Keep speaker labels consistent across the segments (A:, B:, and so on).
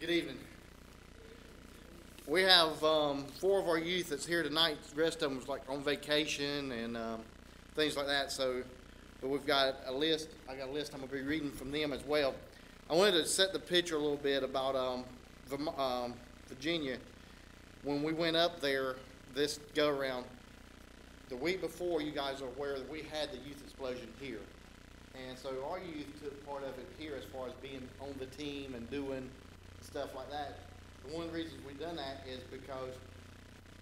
A: Good evening. We have four of our youth that's here tonight. The rest of them was like on vacation and things like that. So, but we've got a list. I got a list. I'm gonna be reading from them as well. I wanted to set the picture a little bit about Virginia. When we went up there this go around, the week before, you guys are aware that we had the youth explosion here. And so our youth took part of it here as far as being on the team and doing stuff like that. And one of the reasons we've done that is because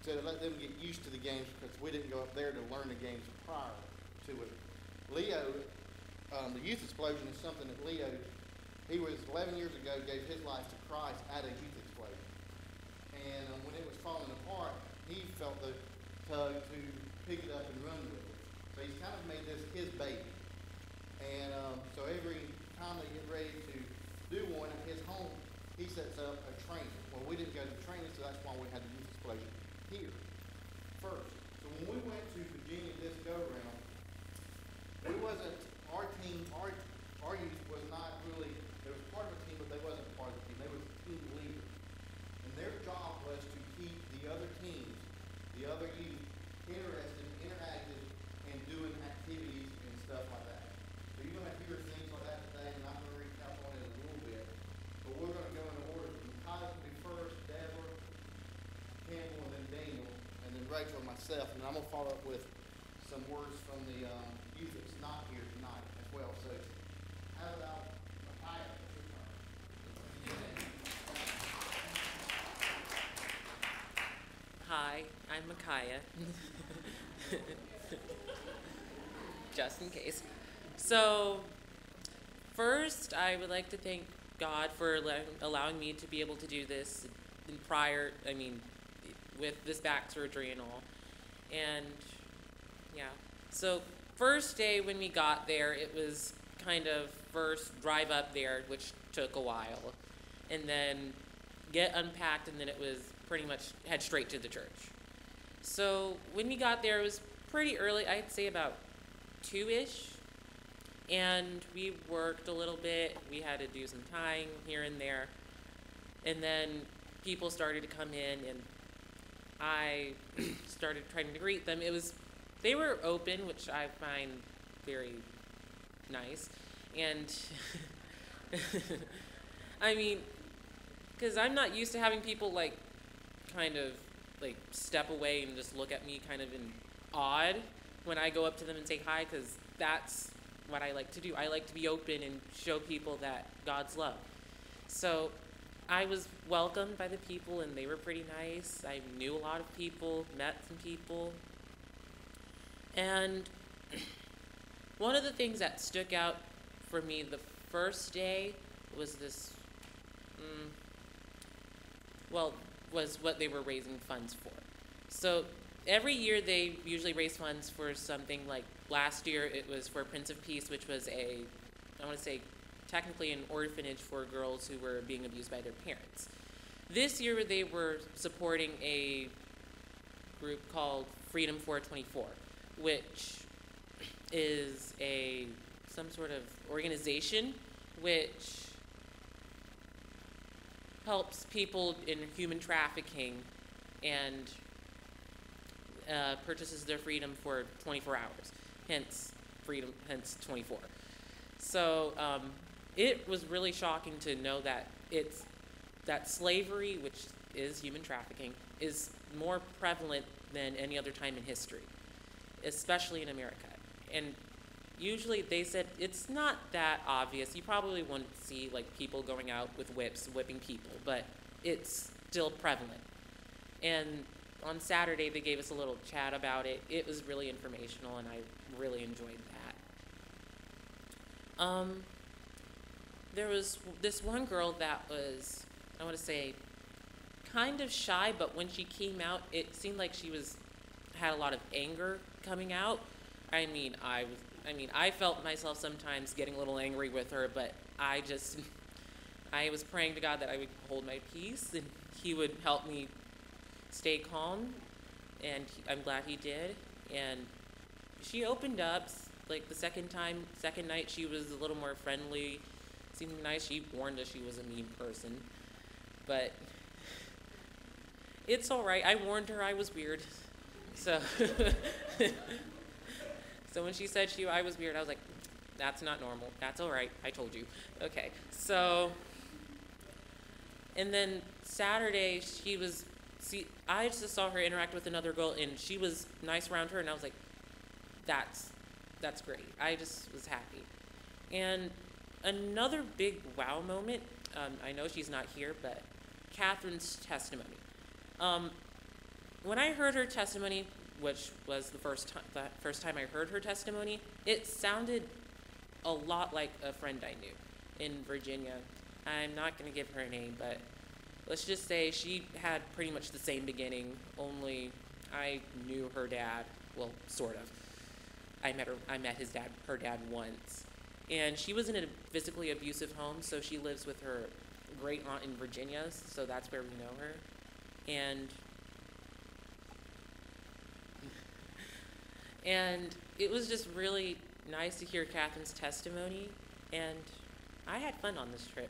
A: to let them get used to the games, because we didn't go up there to learn the games prior to it. Leo, the youth explosion is something that Leo, he was 11 years ago, gave his life to Christ at a youth explosion. And when it was falling apart, he felt the tug to pick it up and run with it. So he's kind of made this his baby. And so every time they get ready to do one at his home, he sets up a training. Well, we didn't go to training, so that's why we had the youth explosion here first. So when we went to Virginia this go-around, we wasn't, our team, our youth was not really, they was part of a team, but they wasn't part of the team. They was team leaders. And their job was to keep the other teams, the other youth, interested, interactive, and doing activities and stuff like that. So you're going to hear things like that today, and I'm going to recap on it a little bit. But we're going to go in order. Tyler will be first, Deborah, Campbell, and then Daniel, and then Rachel and myself. And I'm going to follow up with some words from the youth that's not here tonight as well. So how about Micaiah?
B: Hi, I'm Micaiah. Just in case. So, first, I would like to thank God for allowing me to be able to do this with this back surgery and all. And, yeah. So, first day when we got there, it was kind of first drive up there, which took a while. And then get unpacked, and then it was pretty much head straight to the church. So when we got there, it was pretty early. I'd say about 2-ish, and we worked a little bit. We had to do some tying here and there, and then people started to come in, and I started trying to greet them. They were open, which I find very nice, and I mean, because I'm not used to having people kind of step away and just look at me kind of in odd when I go up to them and say hi, because that's what I like to do. I like to be open and show people that God's love. So I was welcomed by the people, and they were pretty nice. I knew a lot of people, met some people. And one of the things that stuck out for me the first day was this, was what they were raising funds for. So every year they usually raise funds for something. Like last year it was for Prince of Peace, which was technically an orphanage for girls who were being abused by their parents. This year they were supporting a group called Freedom 424, which is some sort of organization which helps people in human trafficking and purchases their freedom for 24 hours, hence 24. So it was really shocking to know that that slavery, which is human trafficking, is more prevalent than any other time in history, especially in America. And usually they said it's not that obvious. You probably wouldn't see people going out with whips, whipping people, but it's still prevalent. And on Saturday they gave us a little chat about it. It was really informational, and I really enjoyed that. There was this one girl that was, I want to say, kind of shy, but when she came out, it seemed like she had a lot of anger coming out. I felt myself sometimes getting a little angry with her, but I was praying to God that I would hold my peace and He would help me stay calm, and I'm glad He did. And she opened up, the second night she was a little more friendly, seemed nice. She warned us she was a mean person. but it's all right. I warned her I was weird. So, so when she said I was weird, I was like, that's not normal. That's all right. I told you. Okay. So, and then Saturday, I just saw her interact with another girl, and she was nice around her, and I was like, that's great. I just was happy. And another big wow moment, I know she's not here, but Catherine's testimony. When I heard her testimony, which was the first time I heard her testimony, it sounded a lot like a friend I knew in Virginia. I'm not going to give her a name, but let's just say she had pretty much the same beginning, only I knew her dad, well, sort of. I met her dad once. And she was in a physically abusive home, so she lives with her great aunt in Virginia, so that's where we know her. And it was just really nice to hear Catherine's testimony, and I had fun on this trip.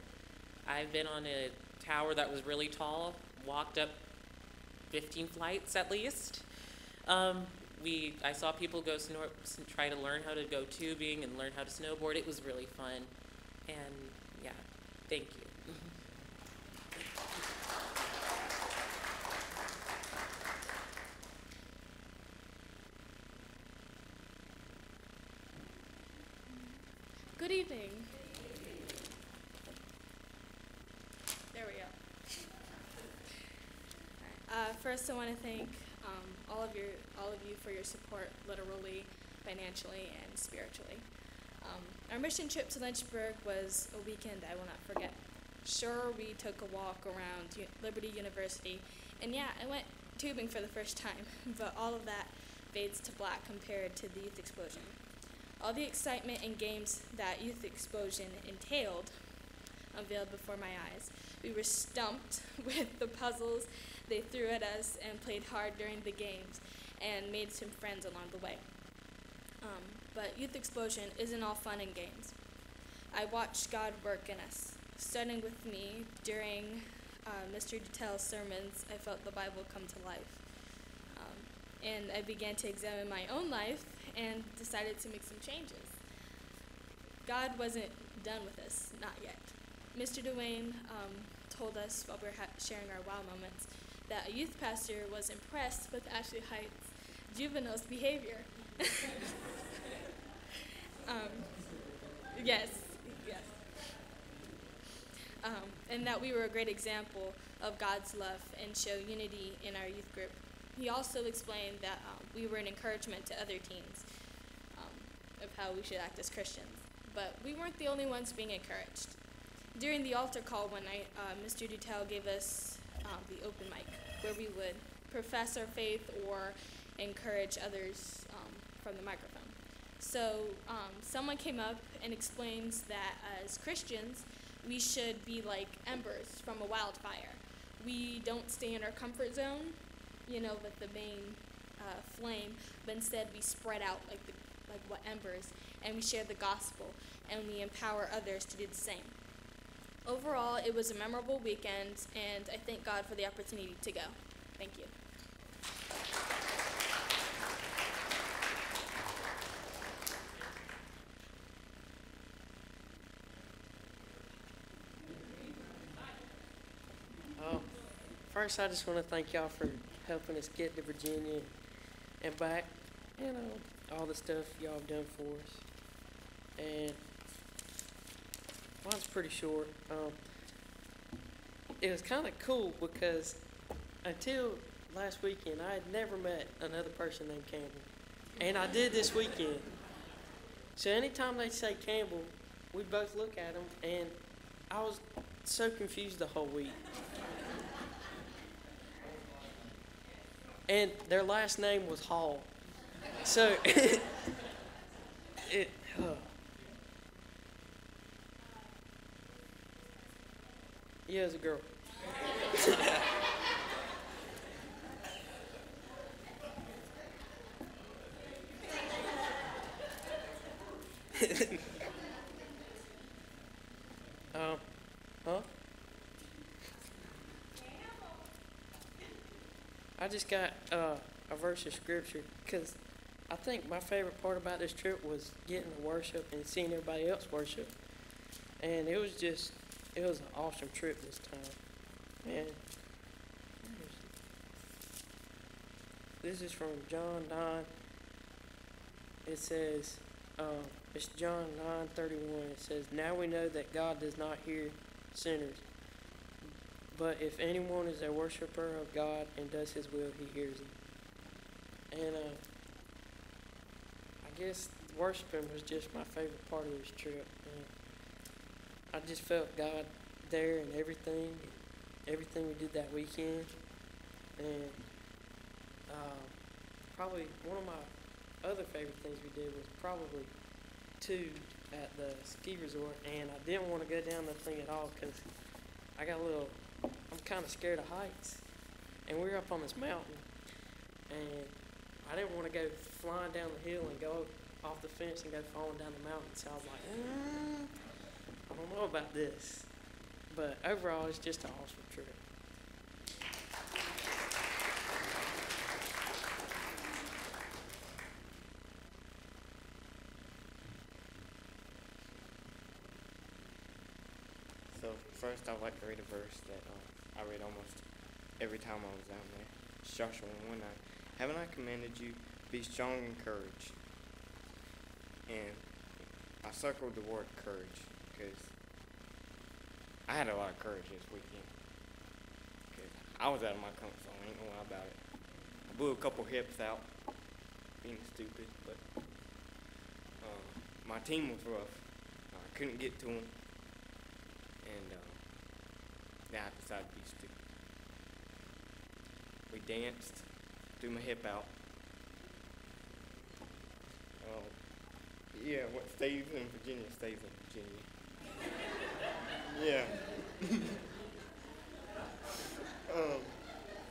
B: I've been on a tower that was really tall, walked up 15 flights at least. I saw people try to learn how to go tubing and learn how to snowboard. It was really fun, and yeah, thank you.
C: Good evening. There we go. First, I want to thank all of you for your support, literally, financially, and spiritually. Our mission trip to Lynchburg was a weekend I will not forget. Sure, we took a walk around Liberty University, and yeah, I went tubing for the first time, but all of that fades to black compared to the Youth Explosion. All the excitement and games that Youth Explosion entailed unveiled before my eyes. We were stumped with the puzzles they threw at us and played hard during the games and made some friends along the way. But Youth Explosion isn't all fun and games. I watched God work in us. Starting with me, during Mr. Dutel's sermons, I felt the Bible come to life. And I began to examine my own life and decided to make some changes. God wasn't done with us, not yet. Mr. Dwayne told us while we were sharing our wow moments that a youth pastor was impressed with Ashley Heights' juvenile's behavior. Yes. And that we were a great example of God's love and show unity in our youth group. He also explained that we were an encouragement to other teens of how we should act as Christians. But we weren't the only ones being encouraged. During the altar call one night, Mr. Dutel gave us the open mic, where we would profess our faith or encourage others from the microphone. So someone came up and explains that as Christians, we should be like embers from a wildfire. We don't stay in our comfort zone, with the main flame, but instead we spread out like what embers, and we share the gospel, and we empower others to do the same. Overall, it was a memorable weekend, and I thank God for the opportunity to go. Thank you.
D: First, I just want to thank y'all for helping us get to Virginia and back, all the stuff y'all have done for us. And mine's pretty short. It was kind of cool because until last weekend, I had never met another person named Campbell. And I did this weekend. So anytime they say Campbell, we both look at them, and I was so confused the whole week. And their last name was Hall. So, yeah, it was a girl. Huh? I just got a verse of scripture because I think my favorite part about this trip was getting to worship and seeing everybody else worship. And it was an awesome trip this time. And this is from John 9. It says, it's John 9:31. It says, "Now we know that God does not hear sinners. But if anyone is a worshiper of God and does his will, he hears him." And I guess worshiping was just my favorite part of this trip. And I just felt God there and everything we did that weekend. And probably one of my other favorite things we did was probably two at the ski resort. And I didn't want to go down the thing at all because I'm kind of scared of heights. And we were up on this mountain, and I didn't want to go flying down the hill and go off the fence and go falling down the mountain. So I was like, I don't know about this. But overall, it's just an awesome trip.
E: So first, I'd like to read a verse that I read almost every time I was down there. It's Joshua 1:9. "Haven't I commanded you, be strong in courage?" And I circled the word courage because I had a lot of courage this weekend. Cause I was out of my comfort zone, ain't no lie about it. I blew a couple hips out, being stupid, but my team was rough. I couldn't get to them. And I decided to be stupid. We danced, threw my hip out. Yeah, what stays in Virginia stays in Virginia. Yeah.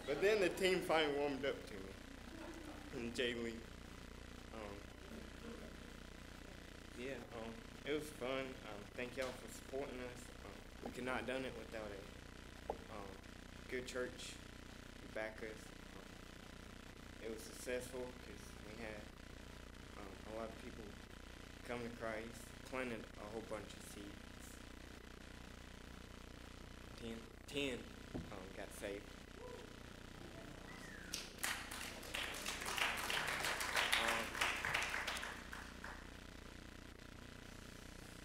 E: But then the team finally warmed up to me in J League. It was fun. Thank y'all for supporting us. We could not have done it without a good church to back us. It was successful because we had a lot of people come to Christ, planted a whole bunch of seeds. 10 got saved.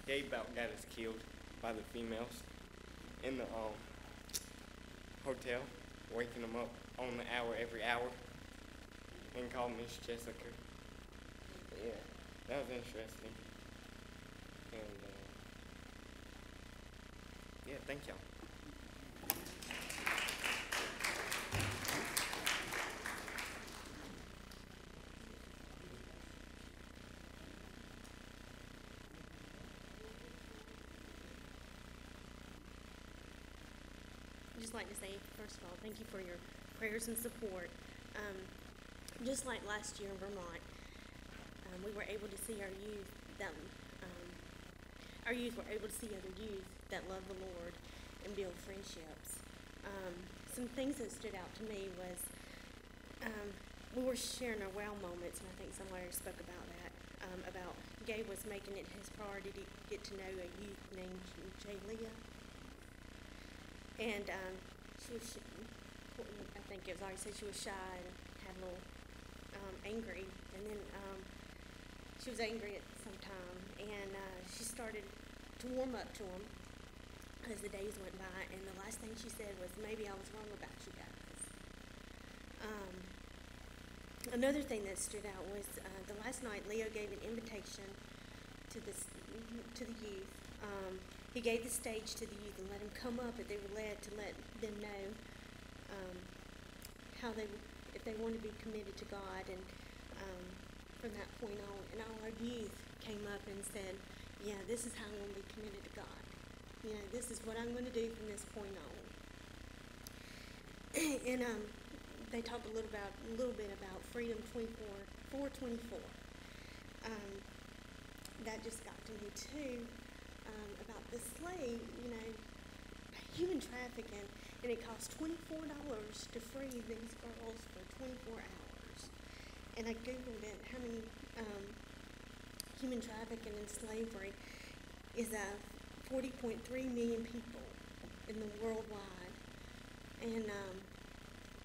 E: Gabe about got us killed by the females in the hotel, waking them up on the hour every hour and called Miss Jessica. Yeah, that was interesting. And yeah, thank y'all.
F: I'd just like to say, first of all, thank you for your prayers and support. Just like last year in Vermont, we were able to see our youth were able to see other youth that love the Lord and build friendships. Some things that stood out to me was we were sharing our wow moments, and I think somebody spoke about that. About Gabe was making it his priority to get to know a youth named Jaylia. And she was, I think it was already said she was shy and had a little angry. And then she was angry at some time, and she started to warm up to him as the days went by. And the last thing she said was, "Maybe I was wrong about you guys." Another thing that stood out was the last night Leo gave an invitation to the youth. He gave the stage to the youth and let them come up, if they were led, to let them know if they wanted to be committed to God. And from that point on, and all our youth came up and said, "Yeah, this is how I'm going to be committed to God. You know, this is what I'm going to do from this point on." And they talked a little bit about Freedom 424. That just got to me too. About the slave, you know, human trafficking and it costs $24 to free these girls for 24 hours. And I Googled it, how many human trafficking and slavery is 40.3 million people in the worldwide. And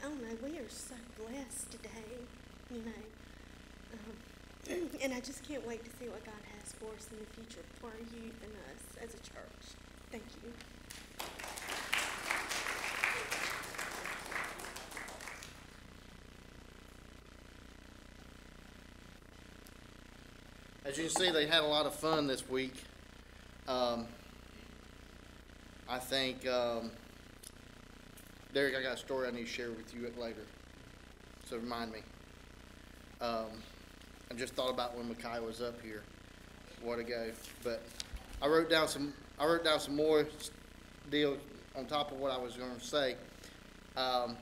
F: I don't know, we are so blessed today, you know. And I just can't wait to see what God has for us in the future, for our youth and us as a church. Thank you.
A: As you can see, they had a lot of fun this week. I think, Derek, I got a story I need to share with you later, so remind me. I just thought about when Micaiah was up here a while ago, but I wrote down some more deals on top of what I was going to say. I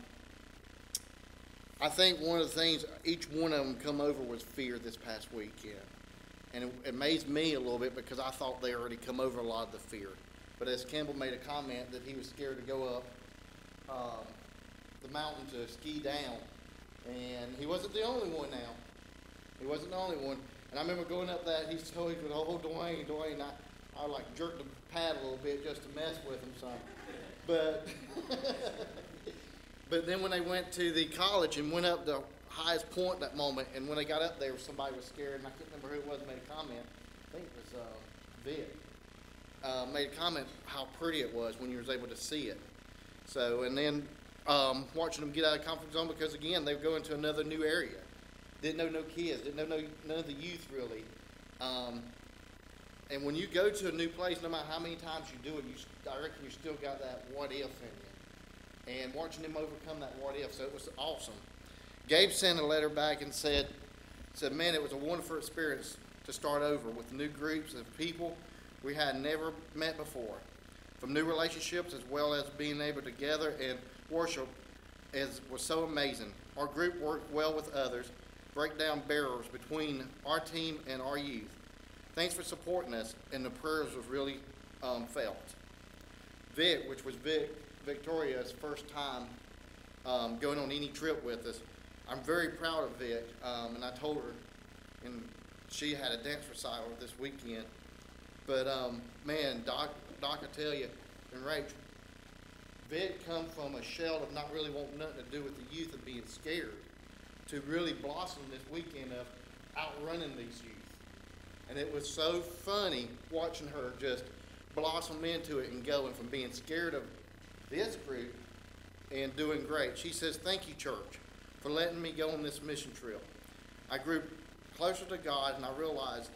A: think one of the things each one of them come over was fear this past weekend. And it amazed me a little bit because I thought they already come over a lot of the fear. But as Campbell made a comment that he was scared to go up the mountain to ski down, and he wasn't the only one now. He wasn't the only one. And I remember going up that, he told me, oh, Dwayne, I like jerked the pad a little bit just to mess with him some. But, but then when they went to the college and went up the highest point that moment, and when they got up there, somebody was scared, and I can't remember who it was, made a comment. I think it was Vic. Made a comment how pretty it was when you was able to see it. So, and then watching them get out of the comfort zone, because again, they were going to another new area. Didn't know no kids, didn't know none of the youth really. And when you go to a new place, no matter how many times you do it, I reckon you still got that what if in you. And watching them overcome that what if, so it was awesome. Gabe sent a letter back and said, man, it was a wonderful experience to start over with new groups of people we had never met before. From new relationships as well as being able to gather and worship was so amazing. Our group worked well with others, break down barriers between our team and our youth. Thanks for supporting us, and the prayers was really felt. Vic, which was Victoria's first time going on any trip with us, I'm very proud of Vic, and I told her, and she had a dance recital this weekend. But man, Doc, I tell you, and Rachel, Vic come from a shell of not really wanting nothing to do with the youth and being scared to really blossom this weekend of outrunning these youth. And it was so funny watching her just blossom into it and going from being scared of this group and doing great. She says, thank you, church, for letting me go on this mission trip. I grew closer to God, and I realized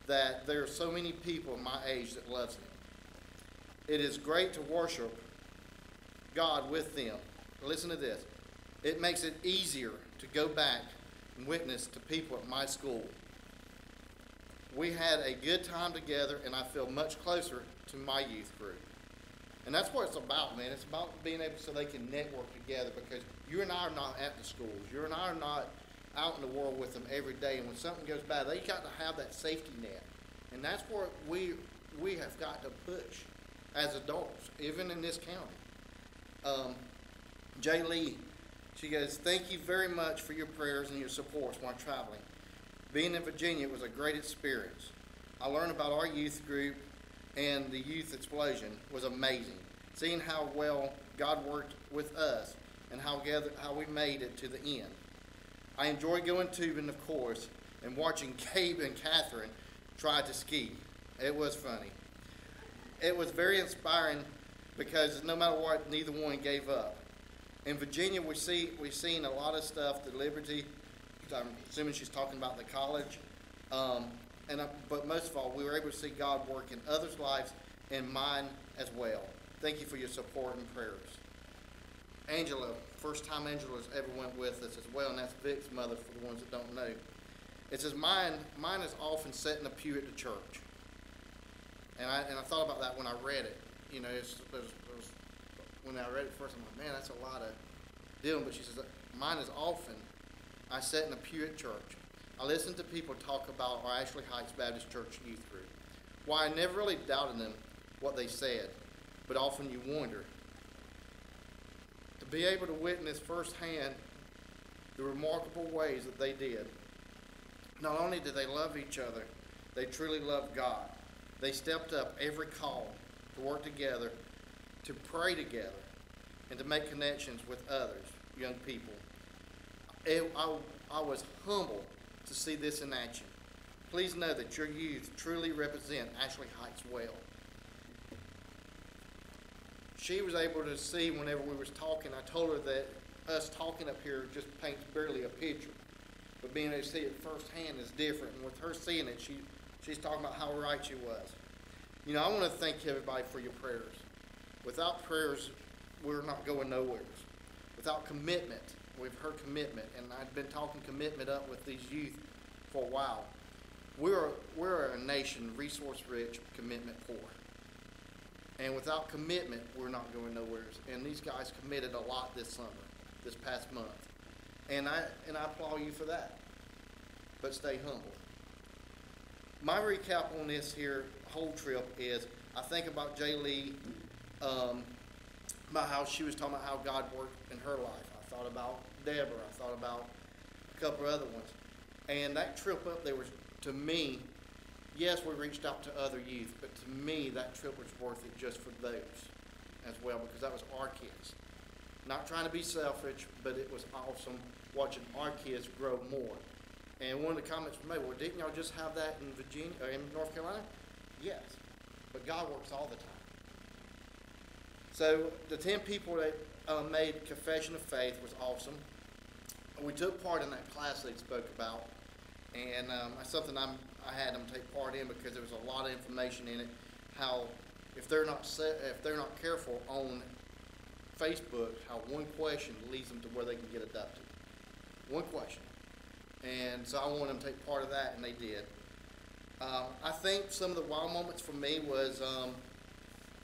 A: that there are so many people my age that loves Him. It is great to worship God with them. Listen to this. It makes it easier to go back and witness to people at my school. We had a good time together, and I feel much closer to my youth group. And that's what it's about, man. It's about being able so they can network together, because you and I are not at the schools. You and I are not out in the world with them every day. And when something goes bad, they got to have that safety net. And that's what we have got to push as adults, even in this county. Jay Lee, she goes, thank you very much for your prayers and your support while traveling. Being in Virginia was a great experience. I learned about our youth group, and the youth explosion was amazing. Seeing how well God worked with us and how we made it to the end. I enjoyed going tubing, of course, and watching Gabe and Catherine try to ski. It was funny. It was very inspiring because no matter what, neither one gave up. In Virginia, we've seen a lot of stuff, the Liberty, I'm assuming she's talking about the college, but most of all, we were able to see God work in others' lives and mine as well. Thank you for your support and prayers. Angela, first time Angela's ever went with us as well, and that's Vic's mother for the ones that don't know. It says, mine is often sat in a pew at the church. And I thought about that when I read it. You know, when I read it first, I'm like, man, that's a lot of dealing. But she says, mine is often, I sat in a pew at church. I listened to people talk about our Ashley Heights Baptist Church youth group. Why, I never really doubted them, what they said, but often you wonder, to be able to witness firsthand the remarkable ways that they did. Not only did they love each other, they truly loved God. They stepped up every call to work together, to pray together, and to make connections with others, young people. I was humbled to see this in action. Please know that your youth truly represent Ashley Heights well. She was able to see whenever we was talking, I told her that us talking up here just paints barely a picture. But being able to see it firsthand is different. And with her seeing it, she's talking about how right she was. You know, I want to thank everybody for your prayers. Without prayers, we're not going nowhere. Without commitment, we've heard commitment, and I've been talking commitment up with these youth for a while. We're a nation resource-rich, commitment poor. And without commitment, we're not going nowhere. And these guys committed a lot this summer, this past month. And I applaud you for that. But stay humble. My recap on this here whole trip is, I think about Jay Lee, about how she was talking about how God worked in her life. I thought about Deborah. I thought about a couple of other ones. And that trip up there was, to me, yes, we reached out to other youth, but to me, that trip was worth it just for those as well, because that was our kids. Not trying to be selfish, but it was awesome watching our kids grow more. And one of the comments we made, well, didn't y'all just have that in Virginia, or in North Carolina? Yes, but God works all the time. So the 10 people that made confession of faith was awesome. We took part in that class they spoke about, and that's something I had them take part in because there was a lot of information in it. How if they're not careful on Facebook, how one question leads them to where they can get adopted. One question. And so I wanted them to take part of that, and they did. I think some of the wild moments for me was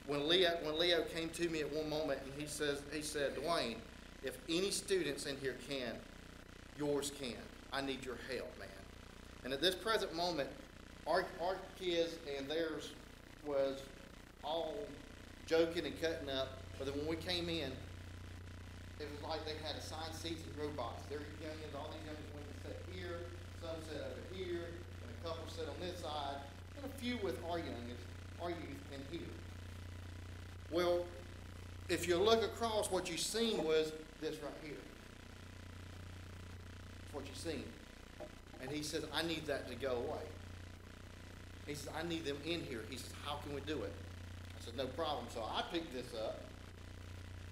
A: when Leo came to me at one moment, and he said, Dwayne, if any students in here can, yours can. I need your help, man. And at this present moment, our kids and theirs was all joking and cutting up, but then when we came in, it was like they had assigned seats and robots. Their youngins, all these youngins went and sat here, some sat over here, and a couple sat on this side, and a few with our youngins, our youth, in here. Well, if you look across, what you seen was this right here. That's what you seen. And he says, I need that to go away. He says, I need them in here. He says, how can we do it? I said, no problem. So I picked this up,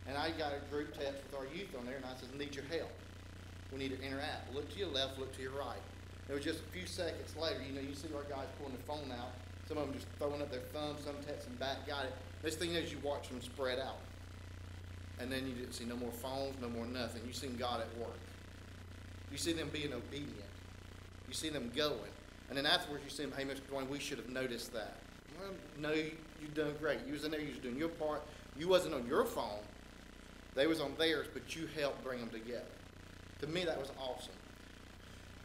A: and I got a group text with our youth on there, and I said, need your help. We need to interact. Look to your left, look to your right. It was just a few seconds later, you see our guys pulling their phone out. Some of them just throwing up their thumbs, some texting back, got it. Next thing is you watch them spread out. And then you didn't see no more phones, no more nothing. You seen God at work. You see them being obedient. You see them going. And then afterwards you see them, hey, Mr. Dwayne, we should have noticed that. Well, no, you've done great. You was in there, you was doing your part. You wasn't on your phone. They was on theirs, but you helped bring them together. To me, that was awesome.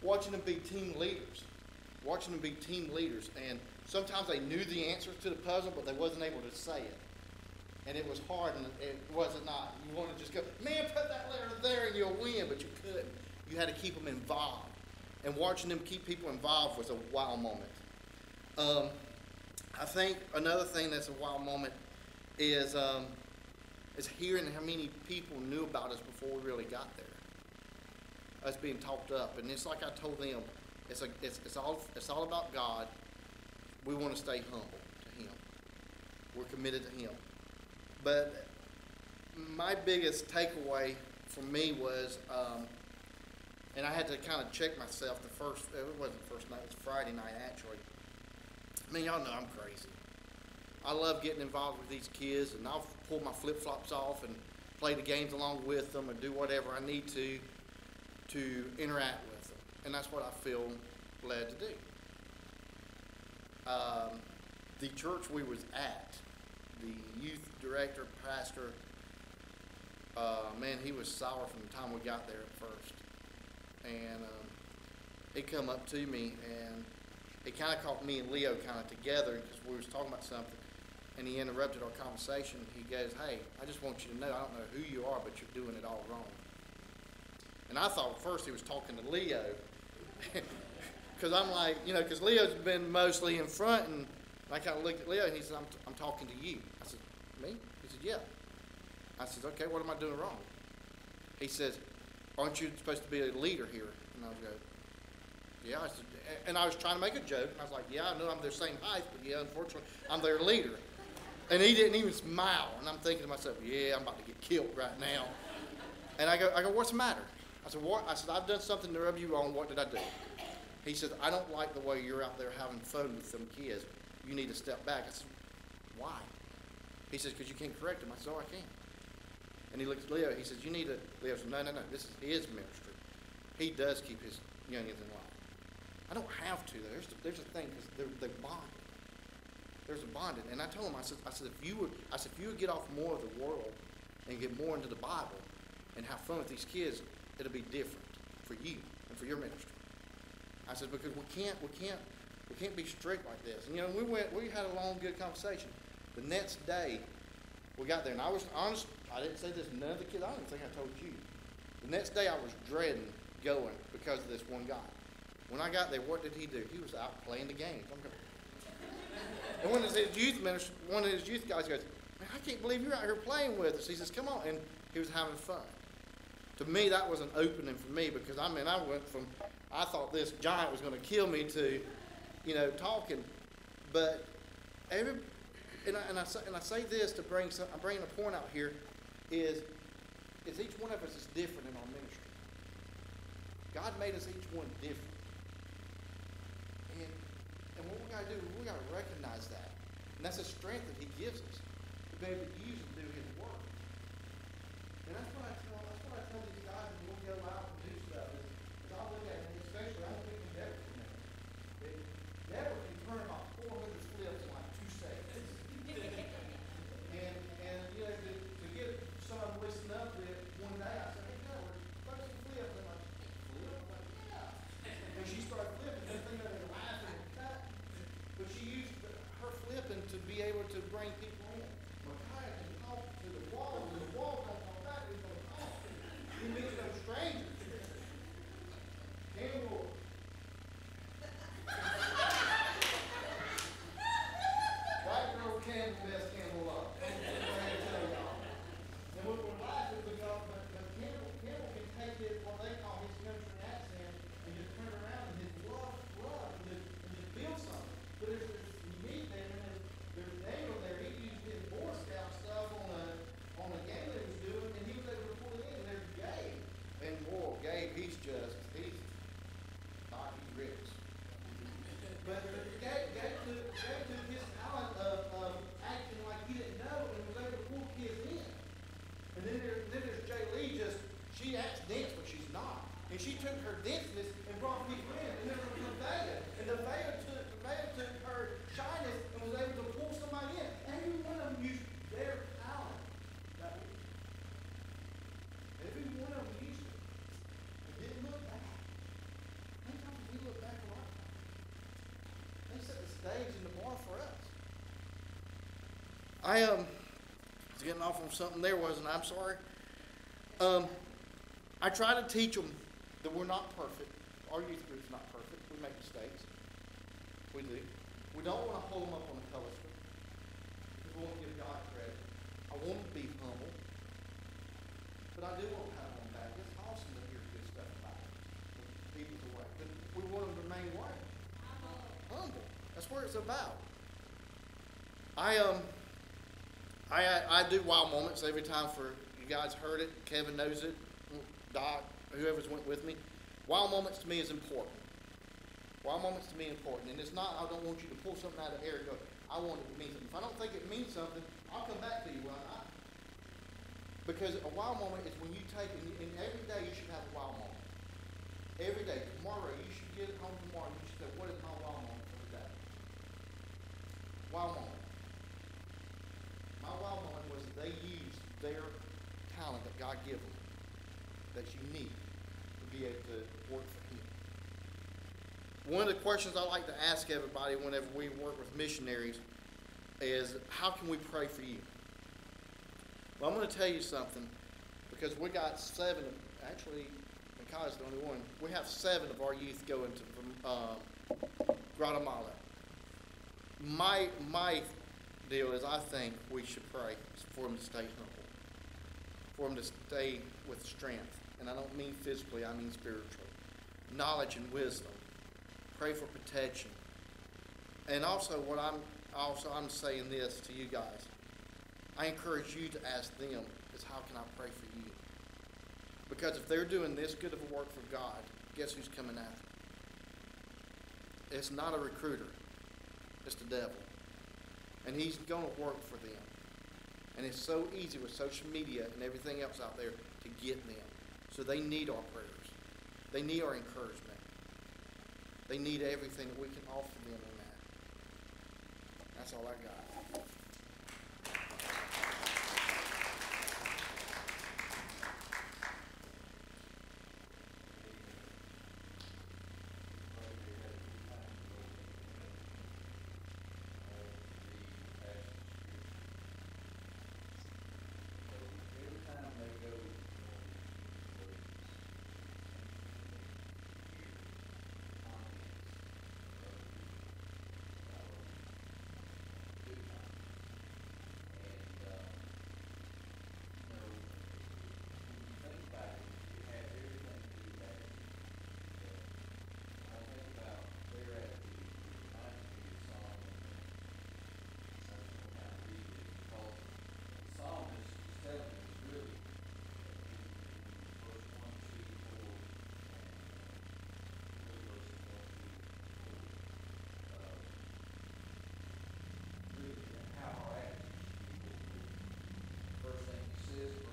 A: Watching them be team leaders. Watching them be team leaders. And sometimes they knew the answers to the puzzle, but they wasn't able to say it. And it was hard, and it wasn't not. You want to just go, man, put that letter there and you'll win, but you couldn't. You had to keep them involved. And watching them keep people involved was a wow moment. I think another thing that's a wow moment is hearing how many people knew about us before we really got there. Us being talked up. And it's like I told them, it's all about God. We want to stay humble to Him. We're committed to Him. But my biggest takeaway for me was, and I had to kind of check myself it wasn't the first night, it was Friday night actually. I mean, y'all know I'm crazy. I love getting involved with these kids, and I'll pull my flip-flops off and play the games along with them or do whatever I need to interact with them. And that's what I feel led to do. The church we was at, the youth director, pastor, man, he was sour from the time we got there at first. And he come up to me, and it kind of caught me and Leo kind of together because we was talking about something. and he interrupted our conversation. He goes, "Hey, I just want you to know, I don't know who you are, but you're doing it all wrong." And I thought at first he was talking to Leo, because I'm like, because Leo's been mostly in front, and I kind of looked at Leo, and he said, I'm talking to you. I said, "Me?" He said, "Yeah." I said, "Okay, what am I doing wrong?" He says, "Aren't you supposed to be a leader here?" And I was going, "Yeah." I said, and I was trying to make a joke, and I was like, "Yeah, I know I'm their same height, but yeah, unfortunately, I'm their leader." And he didn't even smile, and I'm thinking to myself, "Yeah, I'm about to get killed right now." And I go, "What's the matter?" I said, "What?" I said, "I've done something to rub you wrong. What did I do?" He said, "I don't like the way you're out there having fun with them kids. You need to step back." I said, "Why?" He says, "Because you can't correct them." I said, "Oh, I can." And he looked at Leo. He says, "You need to." Leo said, No. This is his ministry. He does keep his youngins in line. I don't have to, though. There's a thing, because they're bonded. There's a bonding. And I told him, I said, if you would get off more of the world and get more into the Bible and have fun with these kids, it'll be different for you and for your ministry. I said, because we can't be strict like this. And we had a long, good conversation. The next day, we got there, and I was honest. I didn't say this to none of the kids. I don't even think I told you. The next day, I was dreading going because of this one guy. When I got there, what did he do? He was out playing the games. And one of his youth guys goes, "Man, I can't believe you're out here playing with us." He says, "Come on," and he was having fun. To me, that was an opening for me, because I went from, I thought this giant was going to kill me, to, talking. But I say this to I'm bringing a point out here, is each one of us is different in our ministry. God made us each one different. And what we got to do, we got to recognize that. And that's a strength that he gives us, to be able to use and do his work. And that's what I tell these guys when we go out and do stuff, is I look at it, especially I don't think Deborah can do it. Deborah can turn about 400 flips in like 2 seconds. and to get someone to listen up with one day, I said, "Hey, Deborah, throw some flips." And I'm like, "Flip?" I'm like, "Yeah." And she started flipping, and thinking they were laughing and cutting. But she used her flipping to be able to bring people in. Micaiah can talk to the wall, and the wall don't talk back, he's going to talk. He meets no strangers. Campbell. White girl Campbell, best Campbell up. I'm going to tell y'all. And what we're laughing because, but Campbell can take it, what they call his country accent, and just turn around and just love, and just build something. But there's meat there, and then there's Daniel there. He used his Boy Scout stuff on a game that he was doing, and he was able to pull it in. And there's Gabe, and boy, Gabe, he's rich. But Gabe took his talent of acting like he didn't know, and was able to pull kids in. And then there's Jay Lee. She acts dense, but she's not. And she took her denseness and brought people in. And then there was Nevaeh, and Nevaeh took her shyness and was able to pull somebody in. Every one of them used their talent that week. Every one of them used it. And didn't look back. How many times did we look back on our time? They set the stage and the bar for us. I was getting off on something there, wasn't I? I'm sorry. I try to teach them that we're not perfect. Our youth group's not perfect. We make mistakes. We do. We don't want to hold them up on a pedestal, because we want to give God credit. I want them to be humble, but I do want to pat them on the back. It's awesome to hear good stuff about it. People's away. But we want them to remain what? Humble. That's what it's about. I do wild moments every time. For you guys heard it. Kevin knows it. Doc, whoever's went with me. Wild moments to me is important. Wild moments to me is important. And it's not, I don't want you to pull something out of the air and go, I want it to mean something. If I don't think it means something, I'll come back to you, will I not? Because a wild moment is when you take, and every day you should have a wild moment. Every day. Tomorrow, you should get home tomorrow, you should say, what is my wild moment for the day? Wild moment. My wild moment was that they used their talent that God gave them, that's unique, to be able to work for Him. One of the questions I like to ask everybody whenever we work with missionaries is how can we pray for you? Well, I'm going to tell you something, because we got 7, actually, Makai's the only one. We have 7 of our youth going to Guatemala. My deal is, I think we should pray for them to stay humble, for them to stay with strength. And I don't mean physically, I mean spiritually. Knowledge and wisdom. Pray for protection. And also, I'm saying this to you guys. I encourage you to ask them, is how can I pray for you? Because if they're doing this good of a work for God, guess who's coming after them? It's not a recruiter. It's the devil. And he's going to work for them. And it's so easy with social media and everything else out there to get them. So they need our prayers. They need our encouragement. They need everything that we can offer them in that. That's all I got.
G: First thing he says,